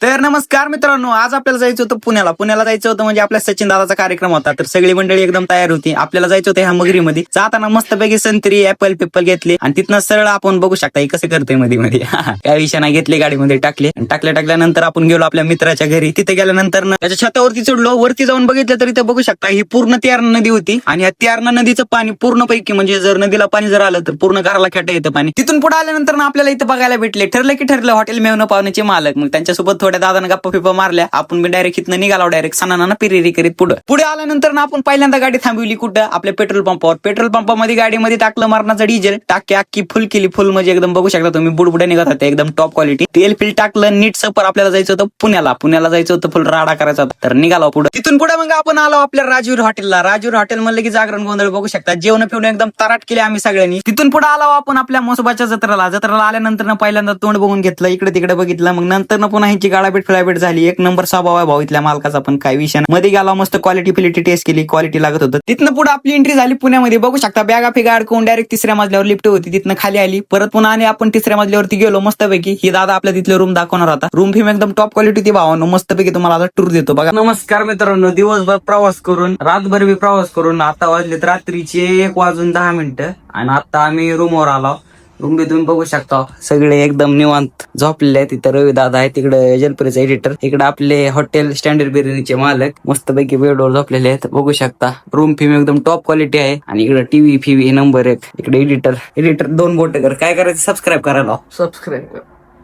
तर नमस्कार मित्रांनो, आज आपल्याला जायचं होतं पुण्याला जायचं होतं म्हणजे आपल्या सचिन दादाचा कार्यक्रम होता. तर सगळी मंडळी एकदम तयार होती. आपल्याला जायचं होतं ह्या मगरीमध्ये. जाताना मस्तपैकी संत्री ऍपल पिपल घेतली आणि तिथनं सरळ आपण बघू शकता हे कसं करतोय मध्ये काय विषय नाही, घेतले गाडीमध्ये टाकले आणि टाकल्यानंतर आपण गेलो आपल्या मित्राच्या घरी. तिथे गेल्यानंतर त्याच्या छतावरती चढलो. वरती जाऊन बघितलं तर इथे बघू शकता ही पूर्ण त्यारणा नदी होती आणि या त्यारणा नदीचं पाणी पूर्णपैकी म्हणजे जर नदीला पाणी जर आलं तर पूर्ण घराला खेटा येतं पाणी. तिथून पुढे आल्यानंतर आपल्याला इथं बघायला भेटले. ठरलं हॉटेल मेहून पाहुण्याचे मालक. मग त्यांच्यासोबत थोड्या दादानं गप्पा फिप्पा मारल्या. आपण मी डायरेक्ट इथनं निघालो डायरेक्ट सणाना पिरेरी करीत पुढे आल्यानंतर आपण पहिल्यांदा गाडी थांबवली कुठं, आपल्या पेट्रोल पंपावर. पेट्रोल पंपामध्ये गाडीमध्ये टाकलं मरणाचं डिझेल. टाकी अख्खी फुल केली. फुल म्हणजे एकदम बघू शकता तुम्ही बुडबुडे निघत होते एकदम टॉप क्वालिटी. तेल फिल टाकलं नीट सपर. आपल्याला जायचं होतं पुण्याला जायचं होतं, फुल राडा करायचा होता. तर निघालो पुढे. तिथून पुढे मग आपण आलो आपल्या राजवीर हॉटेल म्हणलं की जागरण गोंधळ बघू शकता. जेवण फिवणं एकदम तराट केले आम्ही सगळ्यांनी. तिथून पुढे आलो आपण आपल्या मोसोबाच्या जत्रेला आल्यानंतर पहिल्यांदा तोंड बघून घेतलं, इकडे तिकडे बघितलं. मग नंतर पुन्हा ह्यांची गाडाबेट फिळाबेट झाली. एक नंबर स्वभाव आहे भाऊ इथल्या मालकाचा, पण काय विषय नाही. मध्ये गेला मस्त क्वालिटी टेस्ट केली, क्वालिटी लागत होतं. तिथनं पुढे आपली एंट्री झाली पुण्यामध्ये. बघू शकता बॅगा फिगा अडकवून डायरेक्ट तिसऱ्या मजल्यावर लिफ्ट होती, तिथनं खाली आली. परत पुन्हा आणि आपण तिसऱ्या मजल्यावरती गेलो मस्तपैकी. ही दादा आपल्या तिथले रूम दाखवणार होता. रूम फिम एकदम टॉप क्वालिटी होती भावानो. मस्तपैकी तुम्हाला आता टूर देतो बघा. नमस्कार मित्रांनो, दिवसभर प्रवास करून रातभर बी प्रवास करून आता वाजलेत रात्रीचे 1:10 आणि आता आम्ही रूमवर आलो. रूम बी तुम्ही बघू शकता सगळे एकदम निवांत झोपलेले आहेत. तिथं रवी दादा आहे, तिकडे जलपरीचा एडिटर, इकडे आपले हॉटेल स्टँडर्ड बिर्याणीचे मालक मस्तपैकी बेडवर झोपलेले आहेत. बघू शकता रूम फिम एकदम टॉप क्वालिटी आहे. आणि इकडे टीव्ही फिव्ही नंबर 1. इकडे एडिटर 2 बोट कर. काय करायचं, सबस्क्राईब करायला. सबस्क्राईब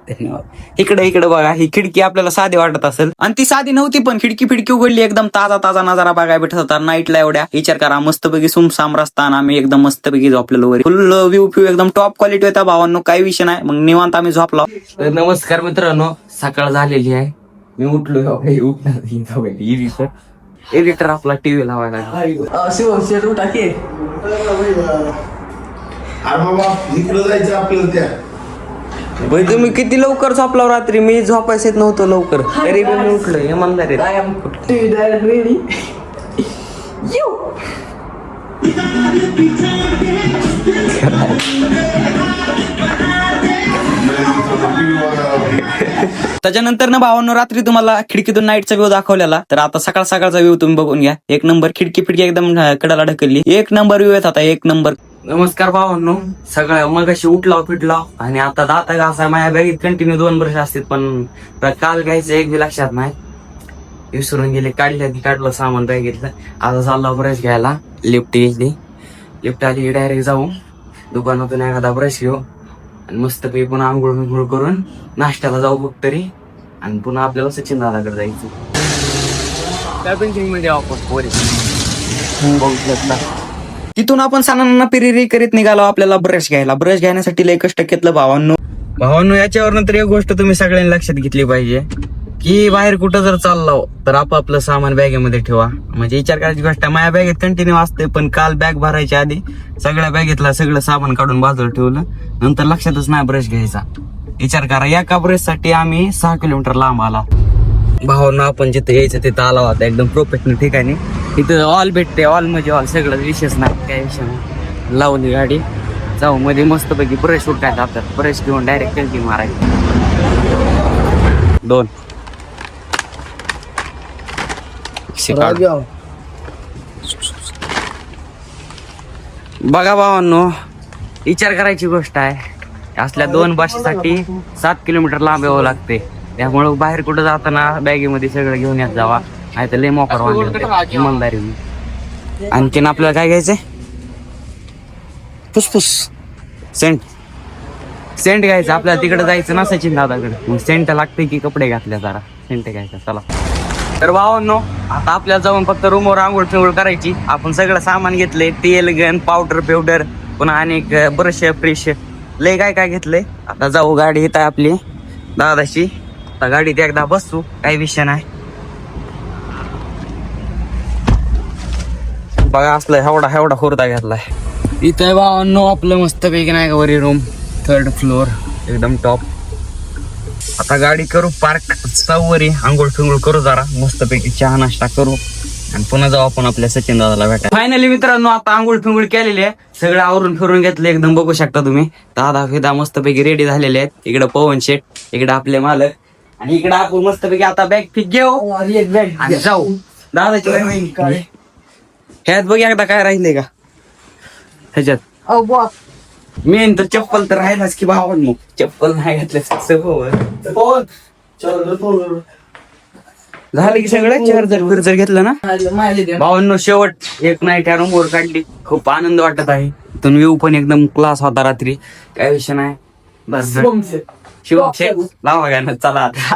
धन्यवाद. इकडे बघा, ही खिडकी आपल्याला साधी वाटत असेल आणि ती साधी नव्हती, पण खिडकी उघडली एकदम ताजा नजारा बघायला भेटत होता. नाईटला एवढ्या विचार करा, मस्तपैकी सुमसाम रस्ता आणि आम्ही एकदम मस्तपैकी झोपलेलो वगैरे. फुल व्ह्यू एकदम टॉप क्वालिटी होता भावांनो. काही विषय नाही. मग निवांत आम्ही झोपलो. नमस्कार मित्रांनो, सकाळ झालेली आहे. मी उठलो. एडिटर आपला टीव्ही लावायला जायचं आपल्याला त्या. तुम्ही किती लवकर झोपला रात्री? मी झोपायच येत नव्हतं लवकर, तरी मी उठलो. इमानदारी त्याच्यानंतर ना भावांनो, रात्री तुम्हाला खिडकीतून नाईटचा व्ह्यू दाखवलेला. तर आता सकाळचा व्ह्यू तुम्ही बघून घ्या. एक नंबर खिडकी एकदम कडाला ढकलली. एक नंबर व्ह्यू येत आता, एक नंबर. नमस्कार भावांनो, सगळं मग अशी उठला फिटला आणि आता दाता घासा माझ्या बॅगेत कंटिन्यू 2 ब्रश असतात, पण काल घ्यायचं एक बी लक्षात नाही, विसरून गेले. काढलं सामान बॅगेतलं. आता चालला ब्रश घ्यायला. लिफ्ट घेतली, लिफ्ट आली डायरेक्ट जाऊ दुकानातून एखादा ब्रश घेऊ आणि मस्तपैकी पुन्हा आंघोळ करून नाश्त्याला जाऊ बघ तरी. आणि पुन्हा आपल्याला सचिन दादाकडे जायचं. त्या पेंटिंग मध्ये आपण तिथून आपण सणांना पिरिरी करीत निघालो आपल्याला ब्रश घ्यायला. ब्रश घेण्यासाठी लय कष्ट घेतलं भावांनो. याच्यावर नंतर एक गोष्ट तुम्ही सगळ्यांनी लक्षात घेतली पाहिजे की बाहेर कुठं जर चाललो तर आपापलं सामान बॅगेमध्ये ठेवा. म्हणजे विचार करायची गोष्ट, माझ्या बॅगेत कंटिन्यू असते, पण काल बॅग भरायच्या आधी सगळ्या बॅगेतला सगळं सामान काढून बाजूला ठेवलं. नंतर लक्षातच नाही ब्रश घ्यायचा. विचार करा, एका ब्रश साठी आम्ही 6 किलोमीटर लांब आला. भावांनो, आपण जिथे यायचं तिथं आला होता एकदम प्रोफेशनल ठिकाणी. तिथं ऑल भेटते, ऑल म्हणजे ऑल, सगळं विशेष नाही, काय विषय नाही. लावली गाडी, जाऊ मध्ये मस्तपैकी ब्रश उठायला जातात. ब्रश घेऊन डायरेक्ट टंकी मारायची. 2 बघा भावांनो, विचार करायची गोष्ट आहे. असल्या 2 बससाठी 7 किलोमीटर लांब यावं लागते. त्यामुळं बाहेर कुठं जाताना बॅगेमध्ये सगळं घेऊन येत जावा, नाही तर लय मोकार वाटत इमानदारी. आणखीन आपल्याला काय घ्यायचंय? फुसफुस सेंट घ्यायचं. आपल्याला तिकडे जायचं ना सचिन दादाकडे. मग सेंट लागते की कपडे घातल्या, जरा सेंट घ्यायचं. चला तर भावांनो, आता आपल्याला जाऊन फक्त रूमवर आंघोळ फिंगोळ करायची. आपण सगळं सामान घेतलंय, तेल गन पावडर पुन्हा अनेक ब्रश फ्रेश लय काय घेतलंय. आता जाऊ, गाडी येत आहे आपली दादाची. आता गाडीत एकदा बसू, काही विषय नाही. बघा असलं एवढा हुरदा घेतलाय. इथं भावांनो आपलं मस्तपैकी नाही का वरी रूम, 3rd फ्लोअर एकदम टॉप. आता गाडी करू पार्क, वरी आंघोळ फिंगोळ करू, जरा मस्तपैकी चहा नाश्ता करू आणि पुन्हा जाऊ आपण आपल्या सचिन दादाला भेटायला. फायनली मित्रांनो, आता आंघोळ फिंगोळ केलेली आहे, सगळं आवरून फिरून घेतलं. एकदम बघू शकता तुम्ही दादा फिदा मस्तपैकी रेडी झालेले आहेत. इकडे पवन शेट, इकडे आपले मालक आणि इकडे आपण मस्तपैकी आता बॅग फिक घेऊ आणि जाऊ. दादाची काय होईल काय ह्यात बघ एकदा काय राहिले का ह्याच्यात मेन तर चप्पल तर राहिलाच की भावान. मग चप्पल नाही घातलं झालं की सगळं चार्जर फिर्जर घेतलं ना भावांनो. शेवट एक नाईट या रूमवर काढली. खूप आनंद वाटत आहे. इथून व्ह्यू पण एकदम क्लास होता रात्री. काय विषय नाही. बस शिवम लावा गाणं चला आता.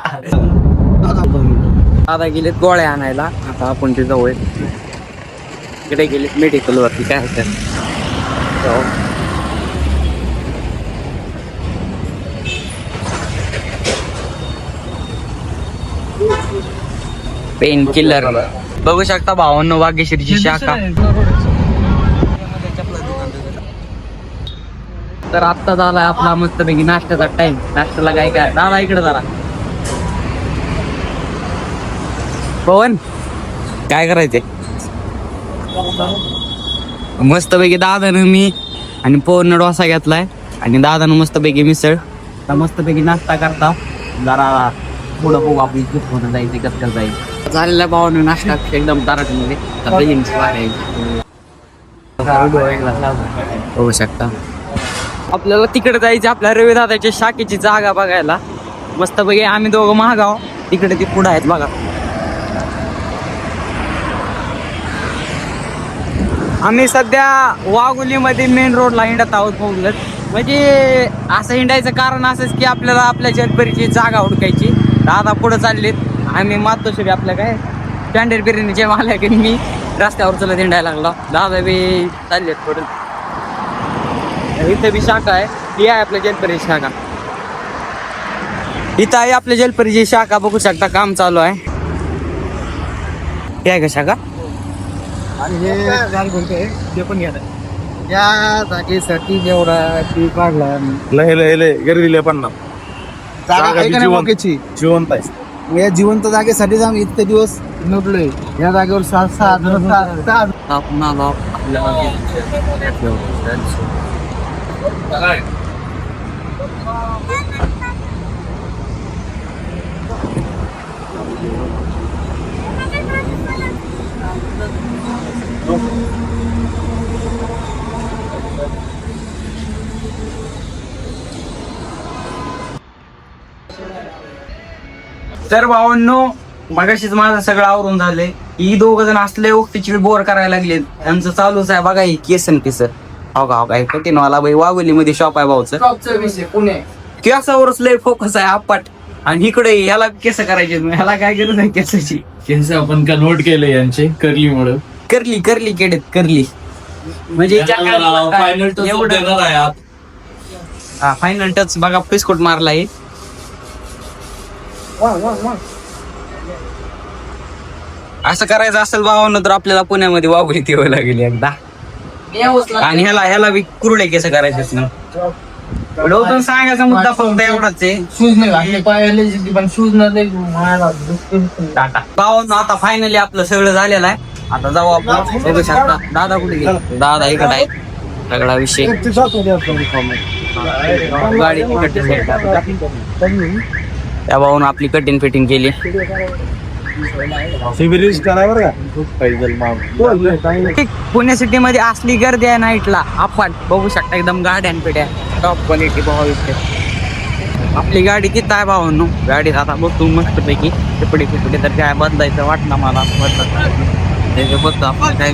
दादा गेलेत गोळ्या आणायला. आता आपण ते जाऊ. इकडे गेलेत मेडिकल वरती. काय होतं पेन किलर बघू शकता भावांनो. वागेश्वरीची शाखा. तर आत्ता झालाय आपला मस्तपैकी नाश्त्याचा टाइम. नाश्त्याला काय काय दादा इकडे जरा पवन काय करायचंय. मस्तपैकी दादानं मी आणि पवन डोसा घेतलाय आणि दादानं मस्तपैकी मिसळ. आता मस्तपैकी नाश्ता करता. जरा पुढं बघू आपली होणं जायचं कसं जाईल. झालेला भावानं नाश्ता एकदम ताराटमध्ये होऊ शकता. आपल्याला तिकडे जायचं आपल्या रवी दादाच्या शाखेची जागा बघायला. मस्तपैकी आम्ही दोघं महागाव. तिकडे ती पुढे आहेत बघा. आम्ही सध्या वाघोलीमध्ये मेन रोडला हिंडत आहोत. पोहोचलत म्हणजे असं हिंडायचं कारण असंच की आपल्याला आपल्या जलपरीची जागा हुडकायची. दादा पुढे चाललेत. आम्ही मातोश्री आपल्या काय स्टँडर्ड बिर्याणीचे मालक मी रस्त्यावर चलत हिंडायला लागला. दादा बी चाललेत पुढे. इथं बी शाखा आहे. ही आहे आपल्या जलपरीची शाखा. इथं आहे आपल्या जलपरीची शाखा. बघू शकता काम चालू आहे. ही आहे का शाखा. आणि हे पण घ्या या जागेसाठी जेवढा ती काढला लय गर्दीले पण ना जिवंत आहे. या जिवंत जागेसाठीच आम्ही इतके दिवस नटलोय. या जागेवर 6 आपण आलो तर भावांनो मगाशीच माझं सगळं आवरून झालंय. ही दोघं जण असले ओक्तीची बोर करायला लागले. त्यांचं चालूच आहे बघा. ही केसन पिसर हो का कठीणवाला बाई वाघोली मध्ये शॉप आहे भाऊचं. पुणे केसावरच लय फोकस आहे अप्पाट. आणि इकडे ह्याला केस करायचे. ह्याला काय गरज आहे केसाची. केस आपण कन्वर्ट केले यांचे करली मुळे. करली केडेत करली म्हणजे फायनल देणार आहे आत. फायनल टच बघा. पिस्कोट मारलाय. असं करायचं असेल भावानं तर आपल्याला पुण्यामध्ये वाघोली यावं लागेल एकदा. आणि ह्याला बी कुरडे केस करायचे ना. सांगायचा मुद्दा फक्त एवढाच आहे. शूज नाही घातले पायाले पण शूज नाही भावानं आता फायनली आपलं सगळं झालेलं आहे. आता जाऊ आपण. बघू शकता दादा कुठे गेले. दादा इकडे आहे. सगळा विषय गाडी त्या भाऊन आपली कटिंग फिटिंग केली. पुणे सिटी मध्ये असली गर्दी आहे नाईटला. आपण बघू शकता एकदम गाड्यान पिढ्या टॉप क्वालिटी भाव. आपली गाडी किती आहे भावांनो. गाडी आता बघतो मस्त पैकी कपडे तर काय बदलायचं वाटलं मला. बदलत आपण काय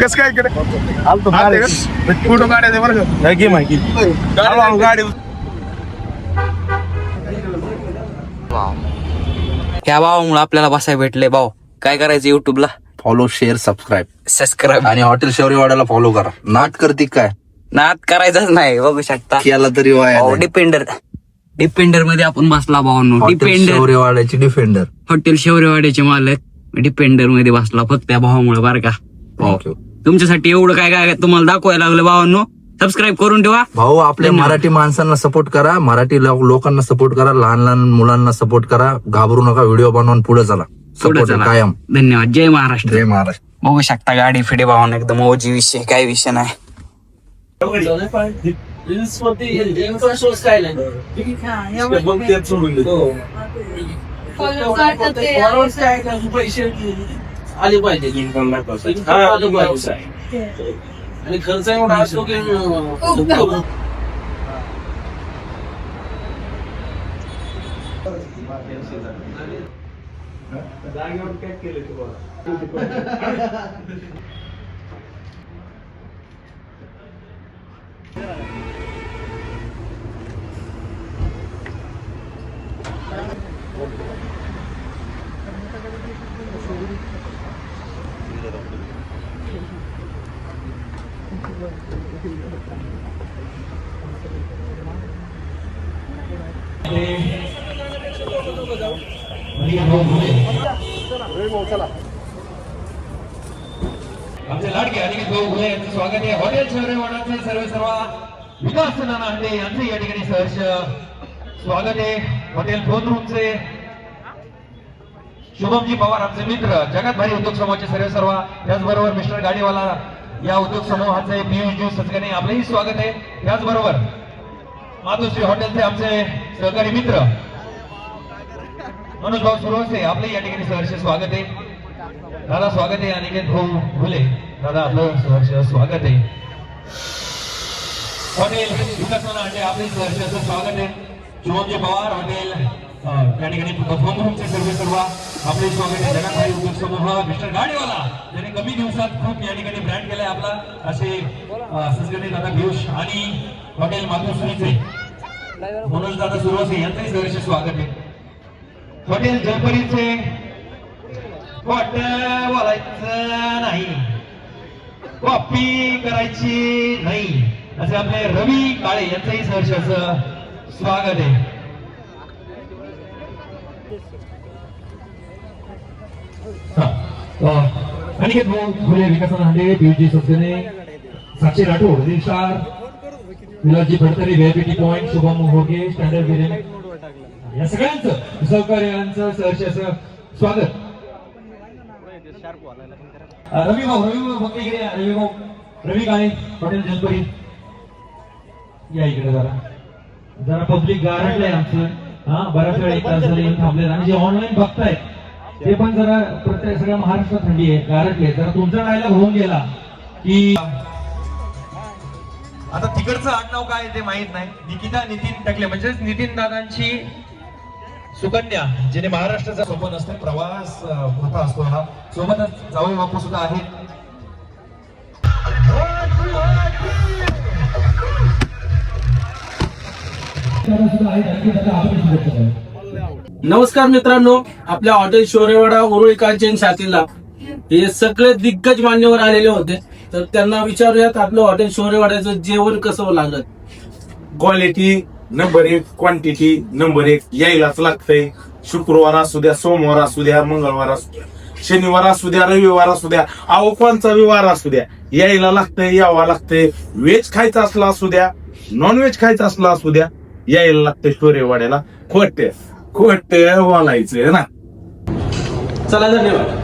कस काय इकडे फोटो काढायचे बरं का माहिती गाडी. त्या भावामुळे आपल्याला बसायला भेटले. भाऊ काय करायचं युट्यूबला फॉलो शेअर सबस्क्राईब आणि हॉटेल शौर्यवाड्याला फॉलो करा. नाट करते काय नाद करायचंच नाही. बघू शकता केला तरी डिपेंडर मध्ये आपण बसला भावांनो. डिपेंडर शौर्यवाड्याची डिफेंडर हॉटेल शौर्यवाड्याचे मालक डिपेंडर मध्ये बसला फक्त त्या भावामुळे बरं का. तुमच्यासाठी एवढं काय काय तुम्हाला दाखवायला लागलं भावांनो. सबस्क्राईब करून ठेवा भाऊ. आपल्या मराठी माणसांना सपोर्ट करा. मराठी लोकांना सपोर्ट करा. लहान लहान मुलांना सपोर्ट करा. घाबरू नका. व्हिडिओ बनवून पुढे चला. सपोर्ट कायम. धन्यवाद. जय महाराष्ट्र. जय महाराष्ट्र. बघू शकता गाडी फिडे भावानं एकदम ओजी विषय काय विषय नाही. आले पाहिजे आणि खर्च एवढा असतो की आमचे लाडके आणि भाऊ भुले यांचं स्वागत आहे. हॉटेल शौर्यवाडाचे सर्व विकास नानांडे यांचे या ठिकाणी सहर्ष स्वागत आहे. हॉटेल फोन रूमचे शुभमजी पवार आमचे मित्र, जगात भारी उद्योग समूहाचे सर्व त्याचबरोबर मिस्टर गाडीवाला या उद्योग समूहाचे पियुष जी सचगणे आपलेही स्वागत आहे. त्याचबरोबर मातोश्री हॉटेलचे आमचे सहकारी मित्र मनोज भाऊ सुरवसे आपले या ठिकाणी सहर्ष स्वागत आहे. दादा स्वागत आहे. अनिकेत भाऊ भुले दादा आपलं सहर्ष स्वागत आहे. हॉटेल विकास नानांडे आपले सहर्ष स्वागत आहे. शुभमजी पवार हॉटेल या ठिकाणी फोन रूमचे सर्व आपले स्वागत आहे. जगात उद्योग समूह मिस्टर गाडीवाला ज्याने कमी दिवसात खूप या ठिकाणी ब्रँड केलाय आपला असे सचगणे दादा पियुष आणि हॉटेल मातोश्रीचे मनोज दादा सुरवसे यांचंही सहर्ष स्वागत आहे. हॉटेल जलपरीचे वाट बोलायचं नाही, कॉपी करायची नाही असे आपले रवी काळे यांचंही सहर्ष स्वागत आहे. अनिकेत भाऊ भुले विकास नानांडे पियुषजी सचगणे साक्षी राठोड रिशार विलासजी फडतरे व्हीआयपी पॉइंट शुभम होगे स्टँडर्ड विरेन या सगळ्यांचं सहकार्यांचं सहर्ष स्वागत. रवी भाऊ फक्त इकडे या. रवी काळे हॉटेल जलपरी या इकडे जरा पब्लिक गारटलंय आमचं. बऱ्याच वेळा एक तास झाले थांबले आणि जे ऑनलाईन बघतायत ते पण जरा प्रत्येक सगळ्या महाराष्ट्रात थंडी आहे, गारटले. जरा तुमचा डायलॉग होऊन गेला की आता तिकडचं आडनाव काय ते माहित नाही. निकिता नितीन टाकले म्हणजेच नितीन दादांची सुकन्या, जिने महाराष्ट्राचा सोबत असते प्रवास होता असतो हा. सोबतच जावई बापू सुद्धा आहेत. नमस्कार मित्रांनो, आपल्या हॉटेल शौर्यवाडा उरुळी कांचन शाखेला हे सगळे दिग्गज मान्यवर आलेले होते. तर त्यांना विचारूयात आपलं हॉटेल शौर्यवाड्याचं जेवण कसं लागत. Quality number 1, quantity number 1. यायलाच लागतंय. शुक्रवार असू द्या, सोमवार असू द्या, मंगळवार असू द्या, शनिवार असू द्या, रविवार असू द्या, अहो कोणचा विवार असू द्या, यायला लागतंय, यावं लागतंय. व्हेज खायचं असलं असू द्या, नॉन व्हेज खायचं असलं असू द्या, यायला लागतंय शौर्यवाड्याला. खोटे बोलायचं ना. चला, धन्यवाद.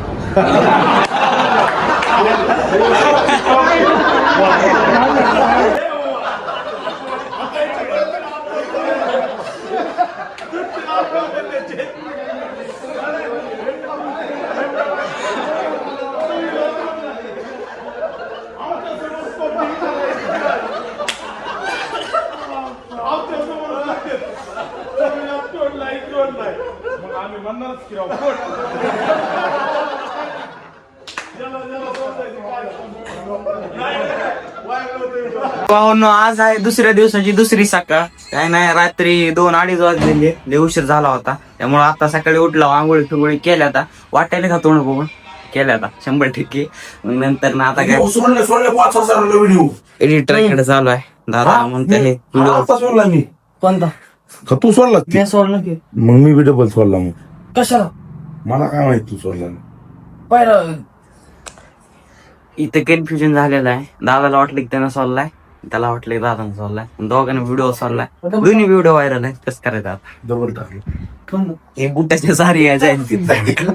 भावांनो, आज आहे दुसऱ्या दिवसाची दुसरी सकाळ. काय नाही, रात्री 2-2:30 वाजलेले, लय उशीर झाला होता. त्यामुळे आता सकाळी उठला, आंघोळी फिंगोळी केल्या. आता वाटायला का तोंड बघून केल्या आता 100%. मग नंतर ना आता काय एडिटरकडे चालू आहे. दादा म्हणते हे सोडला मी. कोणता तू सोडला मी सोडलं की मग मी बी डबल सोडला. मग कशाला मला काय माहित तू सोडला. पहिलं इथं कन्फ्युजन झालेलं आहे. दादाला वाटलं की त्यानं सोडलाय, त्याला वाटलं की दादानं सोडलाय, दोघांनी व्हिडिओ सोडलाय. दोन्ही व्हिडिओ व्हायरल आहे. कसं करायचं आता? डबल टाकलं. हे बुटाच्या सारी आहे जाईल तिथं.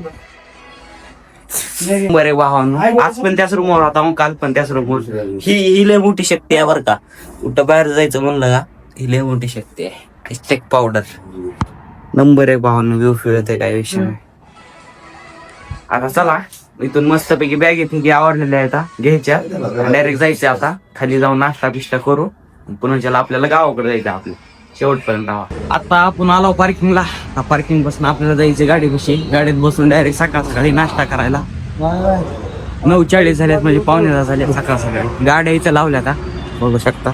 बरे भावानो, आज पण त्याच रूमवर होता मग काल पण त्याच रूमवर. ही लय मोठी शक्ती आहे बरं का. कुठं बाहेर जायचं म्हणलं का ही लय मोठी शक्ती आहे. चेक पावडर नंबर 1 भावानो, व्यू फिरत आहे काय विषय नाही. आता चला इथून मस्तपैकी बॅग येते आवडलेल्या आहेत घ्यायच्या, डायरेक्ट जायचं आता खाली जाऊन नाश्ता बिष्टा करू. पुन्हा आपल्याला गावाकडे जायचं आपलं शेवटपर्यंत. आता आपण आलो पार्किंगला. पार्किंग पासून आपल्याला जायचं गाडीत बसून डायरेक्ट सकाळ सकाळी नाश्ता करायला. 9:40 झाल्यात म्हणजे 9:45 झाल्यात सकाळ सकाळी. गाड्या इथं लावल्या आता बघू शकता.